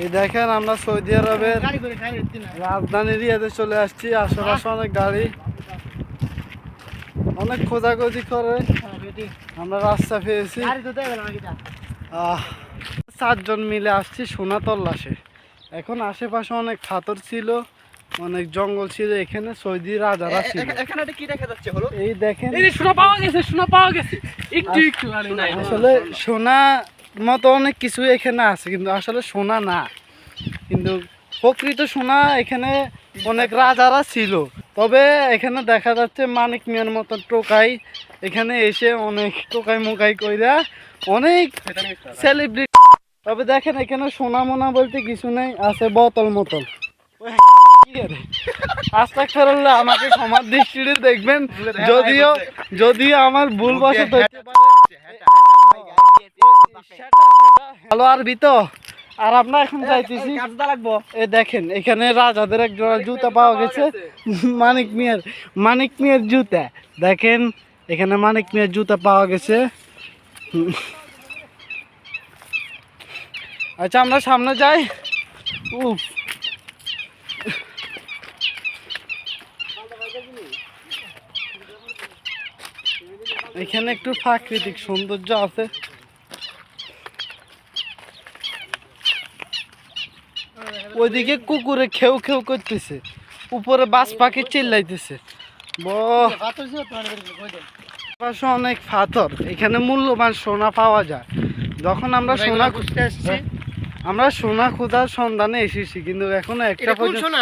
এই দেখেন আমরা সৌদি আরবের রাজধানী রিয়াদে চলে আসছি। আশেপাশে অনেক গাড়ি, অনেক খোঁজাখুঁজি করে আমরা রাস্তা পেয়েছি। 4 জন মিলে আসছি সোনা তল্লাশে। এখন আশেপাশে অনেক পাথর ছিল, অনেক জঙ্গল ছিল, এখানে সৌদি রাজারা ছিল। এই দেখেন সোনা পাওয়া গেছে, সোনা পাওয়া গেছে। একটু একটু আসলে সোনা মতো অনেক কিছু এখানে আছে, কিন্তু আসলে সোনা না, কিন্তু প্রকৃত সোনা এখানে অনেক রাজারা ছিল। তবে এখানে দেখা যাচ্ছে মানিক মিয়ার মতো টোকাই এখানে এসে অনেক টোকাই মোকাই কইরা অনেক সেলিব্রিটি। তবে দেখেন এখানে সোনা মোনা বলতে কিছু নেই, আছে বোতল মতল। আস্তাগফিরুল্লাহ, আমাকে ক্ষমার দৃষ্টিতে দেখবেন, যদিও আমার ভুল বশত হতে পারে। হ্যালো আরবি তো। আর আমরা এখন যাইতেছি, এই দেখেন এখানে রাজাদের এক জোড়া জুতা পাওয়া গেছে, মানিক মিয়ার জুতা। দেখেন এখানে মানিক মিয়ার জুতা পাওয়া গেছে। আচ্ছা আমরা সামনে যাই। উফ, এখানে একটু প্রাকৃতিক সৌন্দর্য আছে। ওইদিকে কুকুরে খেউ খেউ করতেছে, উপরে বাজ পাখি চিল্লাইতেছে। অনেক পাথর, এখানে মূল্যবান সোনা পাওয়া যায়। যখন আমরা সোনা খুঁজতে আসছি, আমরা সোনা খোঁজার সন্ধানে এসেছি, কিন্তু এখনো একটা পর্যন্ত